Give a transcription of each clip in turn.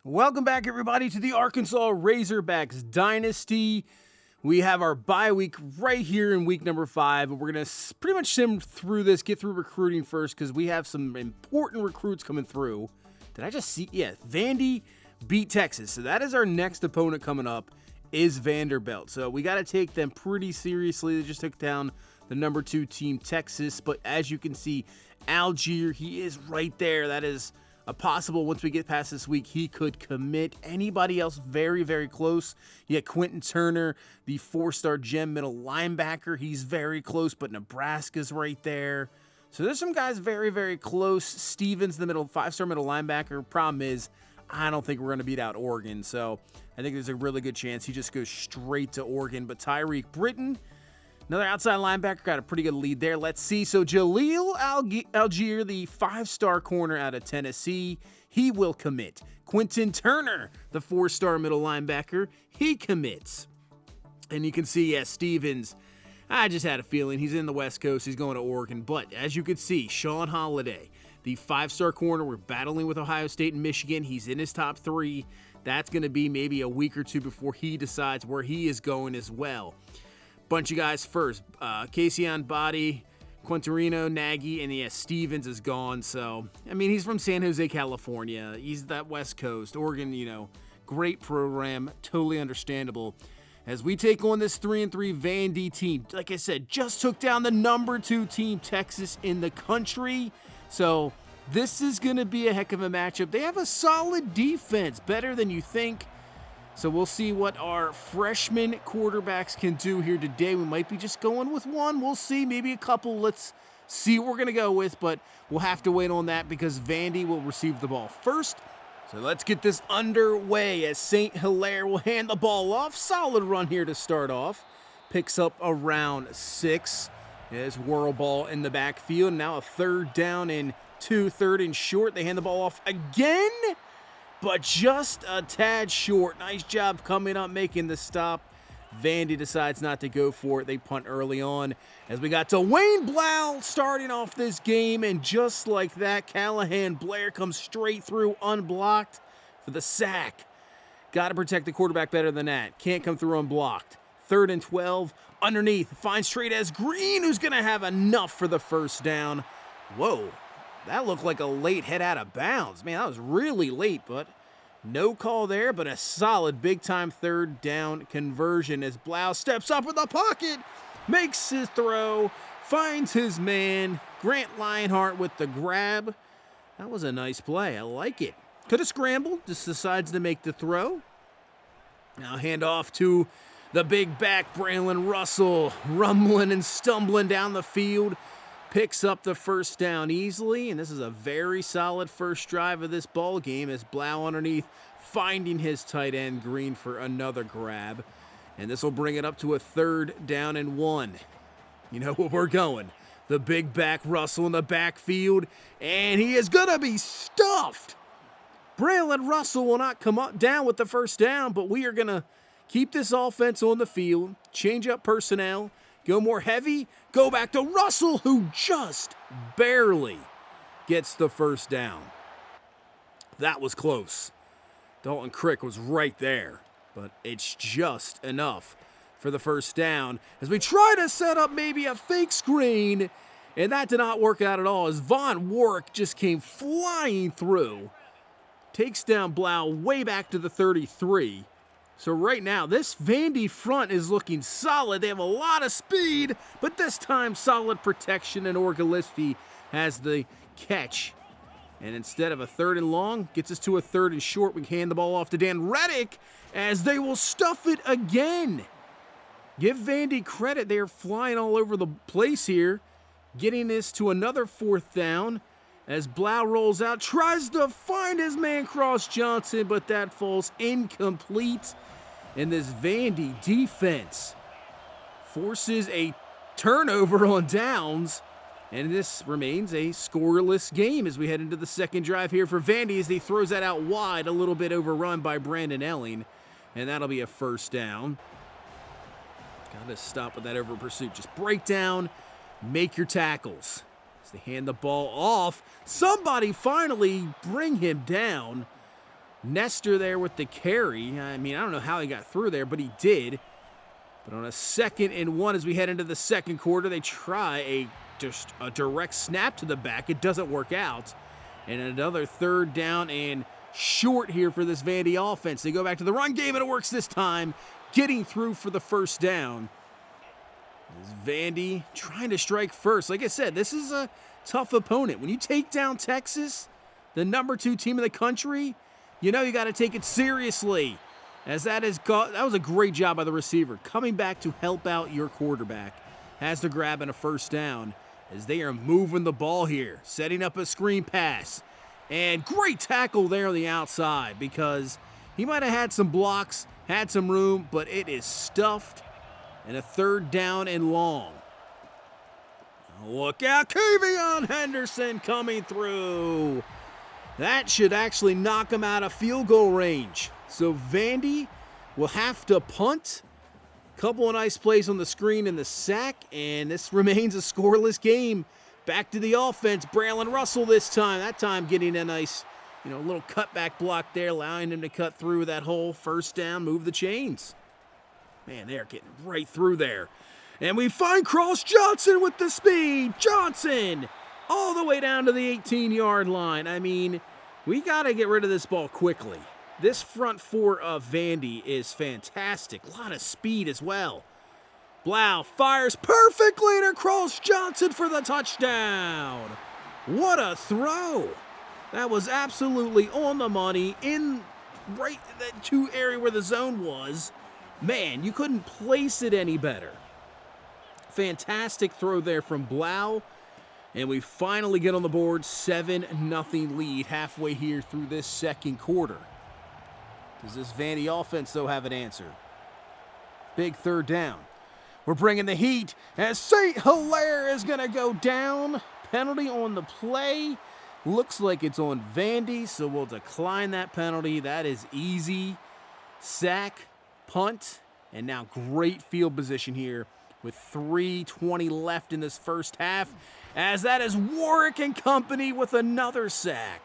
Welcome back, everybody, to the Arkansas Razorbacks Dynasty. We have our bye week right here in week number 5. We're going to pretty much sim through this, get through recruiting first, because we have some important recruits coming through. Did I just see? Yeah, Vandy beat Texas. So that is our next opponent coming up, is Vanderbilt. So we got to take them pretty seriously. They just took down the number 2 team, Texas. But as you can see, Algier, he is right there. That is a possible, once we get past this week, he could commit. Anybody else very, very close? Yeah, Quentin Turner, the 4-star gem middle linebacker. He's very close, but Nebraska's right there. So there's some guys very, very close. Stevens, the middle 5-star middle linebacker. Problem is, I don't think we're going to beat out Oregon. So I think there's a really good chance he just goes straight to Oregon. But Tyreek Britton, another outside linebacker, got a pretty good lead there. Let's see. So Jaleel Algier, the 5-star corner out of Tennessee, he will commit. Quentin Turner, the 4-star middle linebacker, he commits. And you can see, yeah, Stevens, I just had a feeling he's in the West Coast. He's going to Oregon. But as you can see, Sean Holiday, the 5-star corner, we're battling with Ohio State and Michigan. He's in his top 3. That's going to be maybe a week or two before he decides where he is going as well. Bunch of guys first. Casey Body, Quinterino, Nagy, and yes, Stevens is gone. So, I mean, he's from San Jose, California. He's that West Coast. Oregon, great program. Totally understandable. As we take on this 3-3 Vandy team, like I said, just took down the number 2 team, Texas, in the country. So, this is going to be a heck of a matchup. They have a solid defense, better than you think. So we'll see what our freshman quarterbacks can do here today. We might be just going with one. We'll see, maybe a couple. Let's see what we're going to go with, but we'll have to wait on that because Vandy will receive the ball first. So let's get this underway as St. Hilaire will hand the ball off. Solid run here to start off. Picks up around 6. There's whirl ball in the backfield. Now a 3rd down and 2, 3rd and short. They hand the ball off again, but just a tad short. Nice job coming up, making the stop. Vandy decides not to go for it. They punt early on as we got to Wayne Blau starting off this game. And just like that, Callahan Blair comes straight through unblocked for the sack. Got to protect the quarterback better than that. Can't come through unblocked. 3rd and 12 underneath. Finds straight as Green, who's going to have enough for the first down. Whoa. That looked like a late head out of bounds. Man, that was really late, but no call there, but a solid big-time 3rd down conversion as Blau steps up in the pocket, makes his throw, finds his man. Grant Lionheart with the grab. That was a nice play. I like it. Could have scrambled, just decides to make the throw. Now hand off to the big back, Braylon Russell, rumbling and stumbling down the field. Picks up the first down easily, and this is a very solid first drive of this ball game as Blau underneath, finding his tight end Green for another grab. And this will bring it up to a 3rd down and 1. You know where we're going. The big back Russell in the backfield, and he is going to be stuffed. Braylon Russell will not come up down with the first down, but we are going to keep this offense on the field, change up personnel, go more heavy, go back to Russell, who just barely gets the first down. That was close. Dalton Crick was right there, but it's just enough for the first down as we try to set up maybe a fake screen, and that did not work out at all as Von Warwick just came flying through, takes down Blau way back to the 33. So right now, this Vandy front is looking solid. They have a lot of speed, but this time solid protection, and Orgolifsky has the catch. And instead of a 3rd and long, gets us to a 3rd and short. We can hand the ball off to Dan Reddick as they will stuff it again. Give Vandy credit. They are flying all over the place here, getting this to another 4th down as Blau rolls out, tries to find his man Cross Johnson, but that falls incomplete. And this Vandy defense forces a turnover on downs, and this remains a scoreless game as we head into the second drive here for Vandy as he throws that out wide, a little bit overrun by Brandon Elling, and that'll be a first down. Got to stop with that over pursuit. Just break down, make your tackles. As they hand the ball off, somebody finally bring him down. Nestor there with the carry. I mean, I don't know how he got through there, but he did. But on a 2nd and 1 as we head into the second quarter, they try just a direct snap to the back. It doesn't work out. And another 3rd down and short here for this Vandy offense. They go back to the run game, and it works this time, getting through for the 1st down. This Vandy trying to strike first. Like I said, this is a tough opponent. When you take down Texas, the number 2 team in the country, you know you got to take it seriously. As that was a great job by the receiver, coming back to help out your quarterback. Has the grab and a 1st down as they are moving the ball here, setting up a screen pass. And great tackle there on the outside because he might have had some blocks, had some room, but it is stuffed. And a 3rd down and long. Look out, Kavion Henderson coming through. That should actually knock him out of field goal range. So Vandy will have to punt. Couple of nice plays on the screen and the sack, and this remains a scoreless game. Back to the offense. Braylon Russell this time. That time getting a nice, little cutback block there, allowing him to cut through that hole. 1st down, move the chains. Man, they're getting right through there. And we find Cross Johnson with the speed. Johnson all the way down to the 18-yard line. I mean, we got to get rid of this ball quickly. This front 4 of Vandy is fantastic. A lot of speed as well. Blau fires perfectly to Cross Johnson for the touchdown. What a throw. That was absolutely on the money in right that 2 area where the zone was. Man, you couldn't place it any better. Fantastic throw there from Blau. And we finally get on the board, 7-0 lead halfway here through this second quarter. Does this Vandy offense, though, have an answer? Big 3rd down. We're bringing the heat as St. Hilaire is going to go down. Penalty on the play. Looks like it's on Vandy, so we'll decline that penalty. That is easy. Sack, punt, and now great field position here with 3:20 left in this first half, as that is Warwick and company with another sack.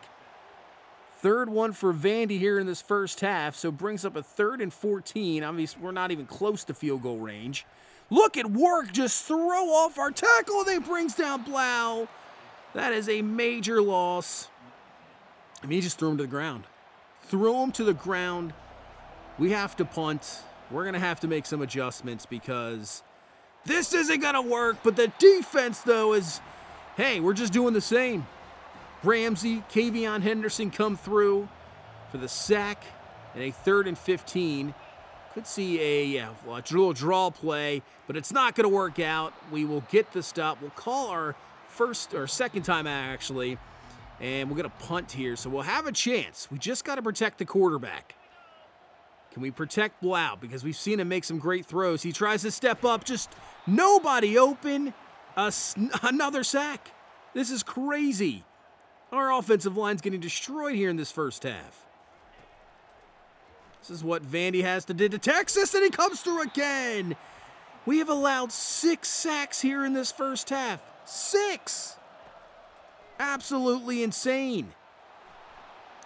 3rd one for Vandy here in this first half, so brings up a 3rd and 14. Obviously, we're not even close to field goal range. Look at Warwick just throw off our tackle, and he brings down Blau. That is a major loss. I mean, he just threw him to the ground. Throw him to the ground. We have to punt. We're going to have to make some adjustments because this isn't going to work. But the defense, though, is, hey, we're just doing the same. Ramsey, Kavion Henderson come through for the sack and a 3rd and 15. Could see a little draw play, but it's not going to work out. We will get the stop. We'll call our 2nd time out, actually, and we're going to punt here. So we'll have a chance. We just got to protect the quarterback. Can we protect Blau? Because we've seen him make some great throws. He tries to step up, just nobody open. Another sack. This is crazy. Our offensive line's getting destroyed here in this first half. This is what Vandy has to do to Texas, and he comes through again. We have allowed 6 sacks here in this first half. 6! Absolutely insane.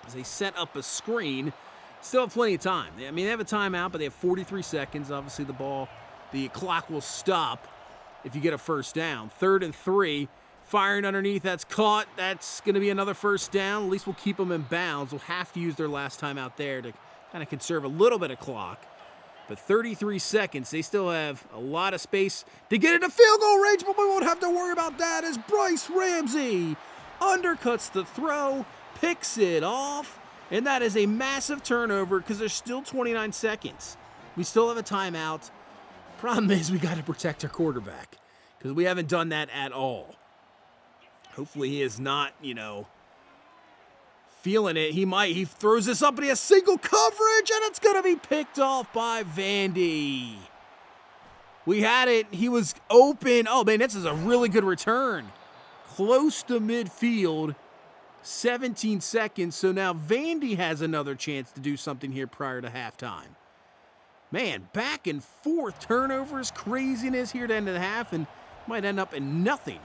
As they set up a screen, still have plenty of time. I mean, they have a timeout, but they have 43 seconds. Obviously, the clock will stop if you get a 1st down. 3rd and 3. Firing underneath, that's caught. That's going to be another 1st down. At least we'll keep them in bounds. We'll have to use their last time out there to kind of conserve a little bit of clock. But 33 seconds, they still have a lot of space to get into field goal range, but we won't have to worry about that as Bryce Ramsey undercuts the throw, picks it off, and that is a massive turnover because there's still 29 seconds. We still have a timeout. Problem is we got to protect our quarterback because we haven't done that at all. Hopefully he is not, feeling it. He throws this up and he has single coverage, and it's going to be picked off by Vandy. We had it. He was open. Oh, man, this is a really good return. Close to midfield. 17 seconds. So now Vandy has another chance to do something here prior to halftime. Man, back and forth turnovers, craziness here at the end of the half, and might end up in nothing.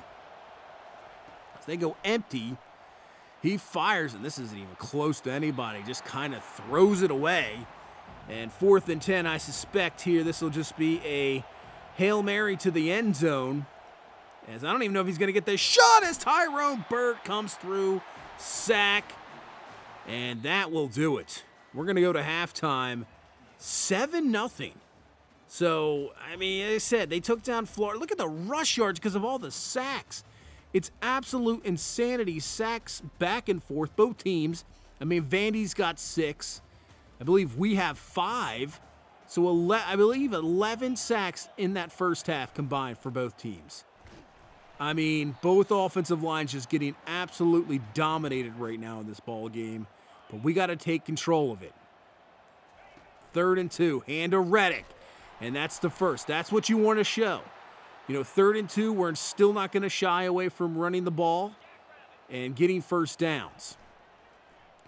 As they go empty. He fires, and this isn't even close to anybody. Just kind of throws it away. And 4th and 10, I suspect here this will just be a Hail Mary to the end zone. As I don't even know if he's going to get this shot as Tyrone Burt comes through. Sack. And that will do it. We're going to go to halftime. 7-0. So, I mean, as I said, they took down Florida. Look at the rush yards because of all the sacks. It's absolute insanity. Sacks back and forth, both teams. I mean, Vandy's got 6. I believe we have 5. So, I believe 11 sacks in that first half combined for both teams. I mean, both offensive lines just getting absolutely dominated right now in this ball game. But we got to take control of it. 3rd and 2, hand to Reddick. And that's the first. That's what you want to show. 3rd and 2, we're still not going to shy away from running the ball and getting first downs.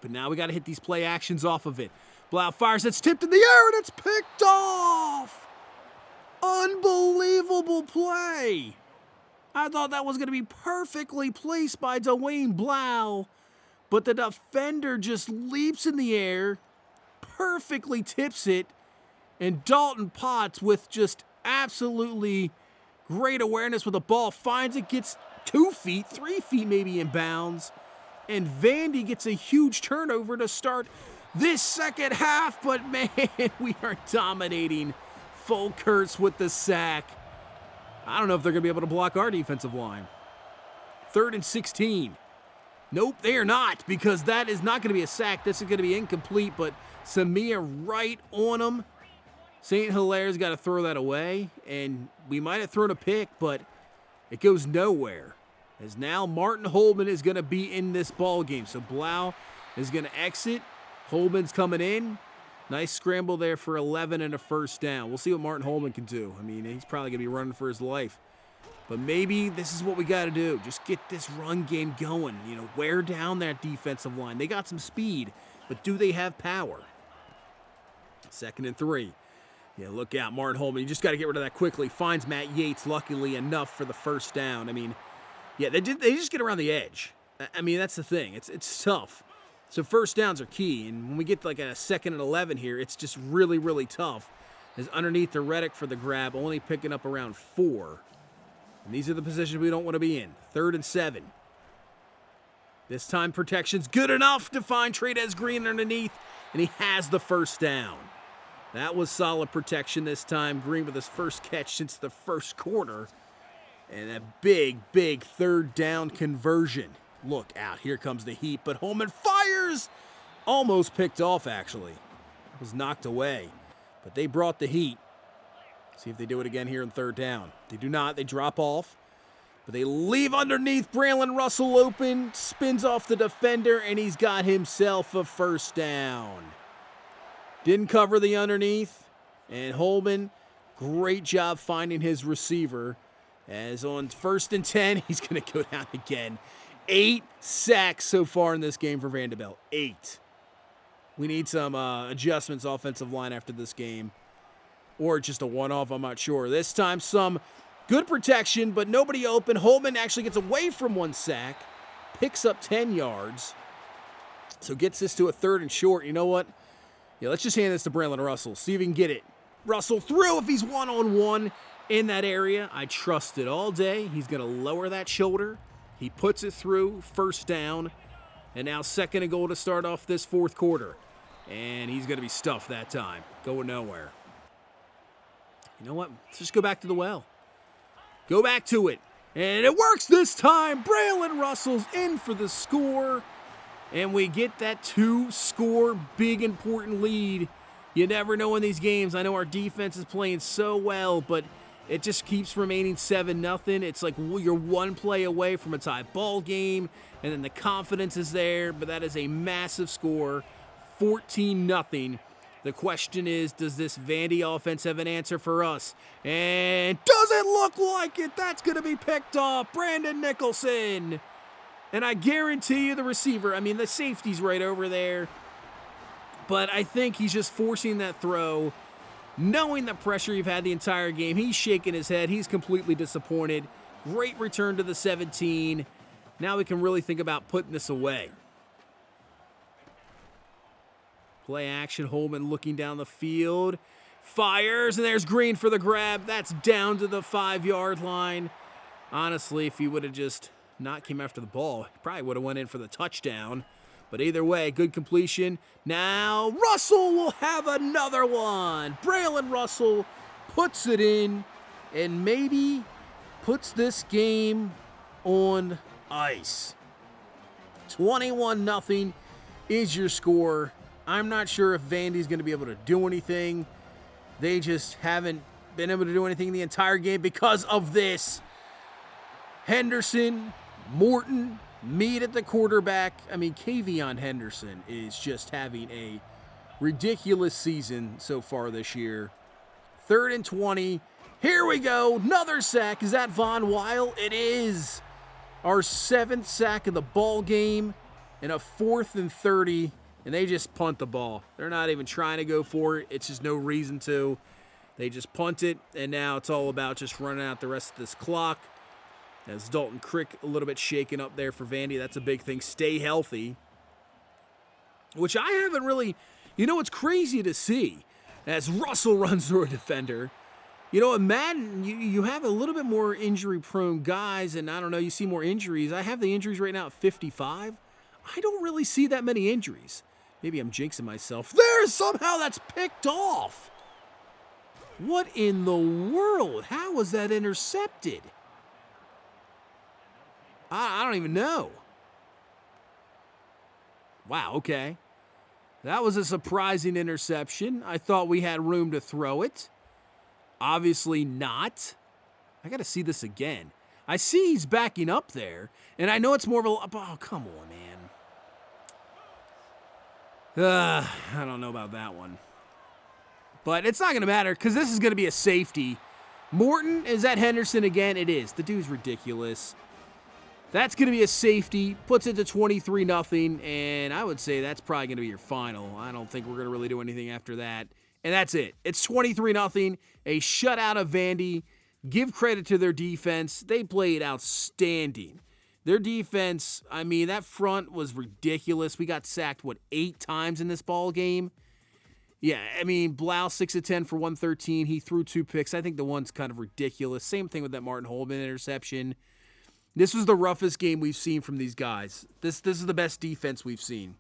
But now we got to hit these play actions off of it. Blau fires, it's tipped in the air, and it's picked off! Unbelievable play! I thought that was going to be perfectly placed by Dwayne Blau, but the defender just leaps in the air, perfectly tips it, and Dalton Potts with just absolutely great awareness with the ball finds it, gets 2 feet, 3 feet maybe in bounds, and Vandy gets a huge turnover to start this second half, but man, we are dominating. Fulkerts with the sack. I don't know if they're going to be able to block our defensive line. 3rd and 16. Nope, they are not, because that is not going to be a sack. This is going to be incomplete, but Samia right on him. St. Hilaire's got to throw that away, and we might have thrown a pick, but it goes nowhere. As now Martin Holman is going to be in this ball game. So Blau is going to exit. Holman's coming in. Nice scramble there for 11 and a first down. We'll see what Martin Holman can do. I mean, he's probably going to be running for his life. But maybe this is what we got to do. Just get this run game going. Wear down that defensive line. They got some speed, but do they have power? 2nd and 3. Yeah, look out, Martin Holman. You just got to get rid of that quickly. Finds Matt Yates, luckily enough for the first down. I mean, yeah, they just get around the edge. I mean, that's the thing. It's tough. So first downs are key, and when we get like a 2nd and 11 here, it's just really, really tough. As underneath the Reddick for the grab, only picking up around 4. And these are the positions we don't want to be in. 3rd and 7. This time protection's good enough to find Trades Green underneath, and he has the first down. That was solid protection this time. Green with his first catch since the first quarter. And a big, big 3rd down conversion. Look out, here comes the heat, but Holman fires! Almost picked off, actually. It was knocked away. But they brought the heat. See if they do it again here in 3rd down. They do not. They drop off. But they leave underneath. Braylon Russell open. Spins off the defender, and he's got himself a first down. Didn't cover the underneath. And Holman, great job finding his receiver. As on 1st and 10, he's going to go down again. 8 sacks so far in this game for Vanderbilt. 8. We need some adjustments offensive line after this game. Or just a one-off, I'm not sure. This time some good protection, but nobody open. Holman actually gets away from 1 sack. Picks up 10 yards. So gets this to a 3rd and short. You know what? Yeah, let's just hand this to Braylon Russell. See if he can get it. Russell through if he's one-on-one in that area. I trust it all day. He's going to lower that shoulder. He puts it through, first down, and now 2nd and goal to start off this 4th quarter. And he's going to be stuffed that time, going nowhere. You know what? Let's just go back to the well. Go back to it. And it works this time. Braylon Russell's in for the score. And we get that 2-score, big, important lead. You never know in these games. I know our defense is playing so well, but it just keeps remaining 7-0. It's like you're 1 play away from a tie ball game, and then the confidence is there, but that is a massive score, 14-0. The question is, does this Vandy offense have an answer for us? And does it look like it? That's going to be picked off. Brandon Nicholson. And I guarantee you the receiver, I mean, the safety's right over there, but I think he's just forcing that throw. Knowing the pressure you've had the entire game, he's shaking his head. He's completely disappointed. Great return to the 17. Now we can really think about putting this away. Play action, Holman looking down the field. Fires, and there's Green for the grab. That's down to the 5-yard line. Honestly, if he would have just not came after the ball, he probably would have went in for the touchdown. But either way, good completion. Now Russell will have another one. Braylon Russell puts it in and maybe puts this game on ice. 21-0 is your score. I'm not sure if Vandy's going to be able to do anything. They just haven't been able to do anything the entire game because of this. Henderson, Morton, Meade at the quarterback. I mean, Kavion Henderson is just having a ridiculous season so far this year. 3rd and 20. Here we go. Another sack. Is that Von Weil? It is. Our 7th sack of the ball game and a 4th and 30. And they just punt the ball. They're not even trying to go for it. It's just no reason to. They just punt it, and now it's all about just running out the rest of this clock. As Dalton Crick a little bit shaken up there for Vandy. That's a big thing. Stay healthy. Which I haven't really... You know, it's crazy to see as Russell runs through a defender. You know, in Madden, you have a little bit more injury-prone guys, and I don't know, you see more injuries. I have the injuries right now at 55. I don't really see that many injuries. Maybe I'm jinxing myself. There, somehow that's picked off. What in the world? How was that intercepted? I don't even know. Wow, okay. That was a surprising interception. I thought we had room to throw it. Obviously not. I got to see this again. I see he's backing up there, and I know it's more of a... Oh, come on, man. I don't know about that one. But it's not going to matter because this is going to be a safety. Morton, is that Henderson again? It is. The dude's ridiculous. That's going to be a safety. Puts it to 23-0, and I would say that's probably going to be your final. I don't think we're going to really do anything after that. And that's it. It's 23-0, a shutout of Vandy. Give credit to their defense. They played outstanding. Their defense, I mean, that front was ridiculous. We got sacked, 8 times in this ball game? Yeah, I mean, Blau 6 of 10 for 113. He threw 2 picks. I think the one's kind of ridiculous. Same thing with that Martin Holman interception. This was the roughest game we've seen from these guys. This is the best defense we've seen.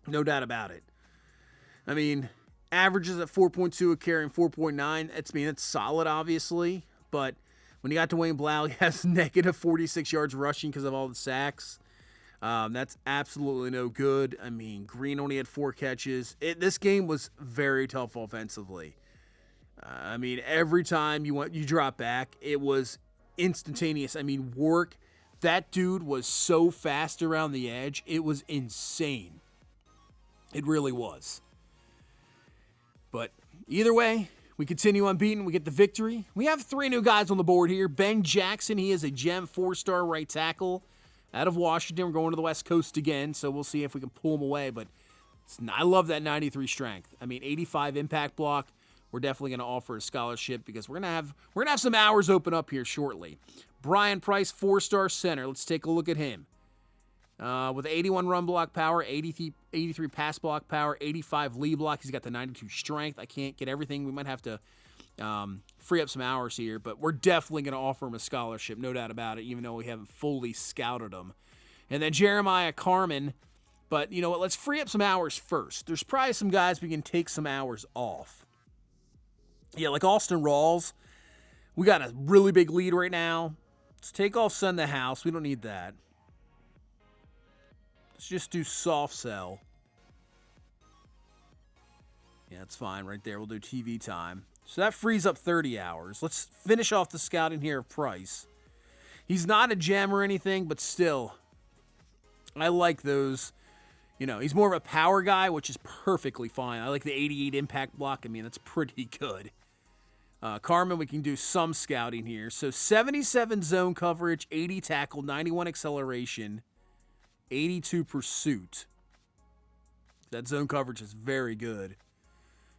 No doubt about it. I mean, averages at 4.2 a carry and 4.9. That's solid, obviously, but when you got Dwayne Blau, he has negative 46 yards rushing because of all the sacks. That's absolutely no good. I mean, Green only had 4 catches. This game was very tough offensively. I mean, every time you drop back, it was instantaneous. I mean, Warwick, that dude was so fast around the edge. It was insane. It really was. But either way, we continue unbeaten. We get the victory. We have 3 new guys on the board here. Ben Jackson, he is a gem 4-star right tackle out of Washington. We're going to the West Coast again, so we'll see if we can pull him away. But I love that 93 strength. I mean, 85 impact block. We're definitely going to offer a scholarship because we're going to have some hours open up here shortly. Brian Price, 4-star center. Let's take a look at him. With 81 run block power, 83 pass block power, 85 lead block. He's got the 92 strength. I can't get everything. We might have to free up some hours here, but we're definitely going to offer him a scholarship, no doubt about it, even though we haven't fully scouted him. And then Jeremiah Carmen. But you know what? Let's free up some hours first. There's probably some guys we can take some hours off. Yeah, like Austin Rawls. We got a really big lead right now. Let's take off Send the House. We don't need that. Let's just do soft sell. Yeah, that's fine right there. We'll do TV time. So that frees up 30 hours. Let's finish off the scouting here of Price. He's not a gem or anything, but still, I like those. You know, he's more of a power guy, which is perfectly fine. I like the 88 impact block. I mean, that's pretty good. Carmen, we can do some scouting here. So 77 zone coverage, 80 tackle, 91 acceleration, 82 pursuit. That zone coverage is very good.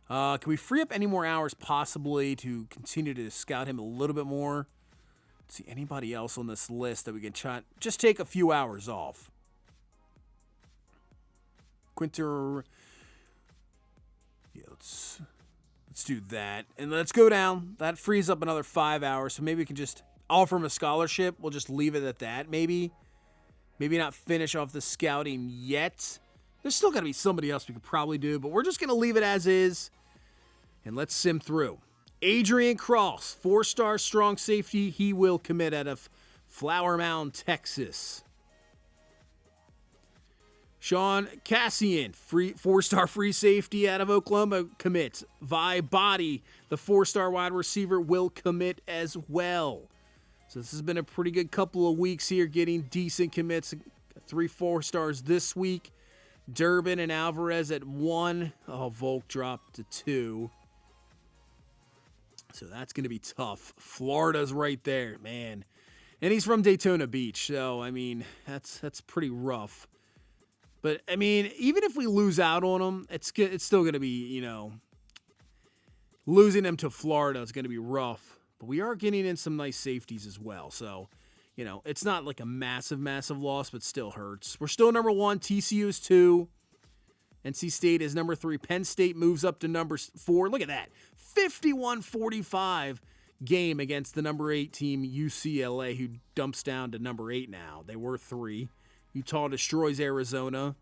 Can we free up any more hours possibly to continue to scout him a little bit more? Let's see anybody else on this list that we can just take a few hours off. Quinter let's do that. And let's go down. That frees up another 5 hours. So maybe we can just offer him a scholarship. We'll just leave it at that, maybe. Maybe not finish off the scouting yet. There's still got to be somebody else we could probably do, but we're just going to leave it as is. And let's sim through. Adrian Cross, 4-star strong safety. He will commit out of Flower Mound, Texas. Sean Cassian, 4-star free safety out of Oklahoma, commits. Vi Body, the 4-star wide receiver, will commit as well. So this has been a pretty good couple of weeks here, getting decent commits. 3 4-stars this week. Durbin and Alvarez at 1. Oh, Volk dropped to 2. So that's going to be tough. Florida's right there, man. And he's from Daytona Beach, so, I mean, that's pretty rough. But, I mean, even if we lose out on him, it's still going to be, you know, losing him to Florida is going to be rough. But we are getting in some nice safeties as well. So, you know, it's not like a massive, massive loss, but still hurts. We're still number 1. TCU is 2. NC State is number 3. Penn State moves up to number 4. Look at that. 51-45 game against the number 8 team, UCLA, who dumps down to number 8 now. They were 3. Utah destroys Arizona.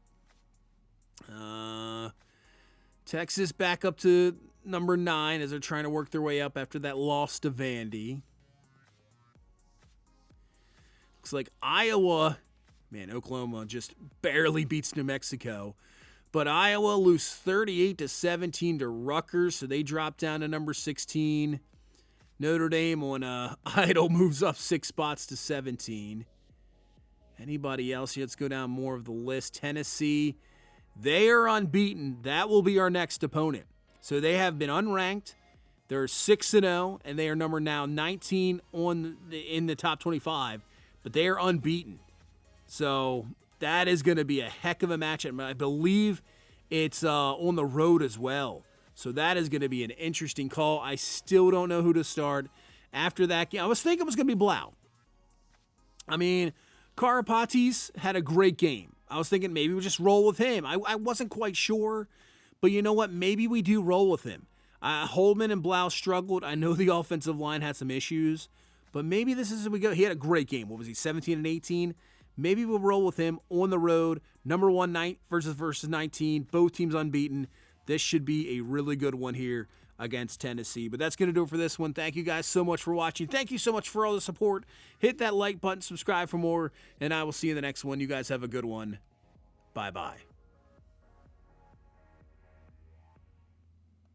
Texas back up to number 9 as they're trying to work their way up after that loss to Vandy. Looks like Iowa, man, Oklahoma just barely beats New Mexico. But Iowa lose 38-17 to Rutgers, so they drop down to number 16. Notre Dame on Idle moves up 6 spots to 17. Anybody else? Let's go down more of the list. Tennessee, they are unbeaten. That will be our next opponent. So they have been unranked. They're 6-0, and they are number now 19 in the top 25. But they are unbeaten. So that is going to be a heck of a matchup. I believe it's on the road as well. So that is going to be an interesting call. I still don't know who to start after that game. I was thinking it was going to be Blau. I mean, Karapatis had a great game. I was thinking maybe we just roll with him. I wasn't quite sure. But you know what? Maybe we do roll with him. Holman and Blau struggled. I know the offensive line had some issues. But maybe this is where we go. He had a great game. What was he, 17 and 18? Maybe we'll roll with him on the road. Number 1 night versus 19. Both teams unbeaten. This should be a really good one here against Tennessee. But that's going to do it for this one. Thank you guys so much for watching. Thank you so much for all the support. Hit that like button, subscribe for more, and I will see you in the next one. You guys have a good one. Bye-bye.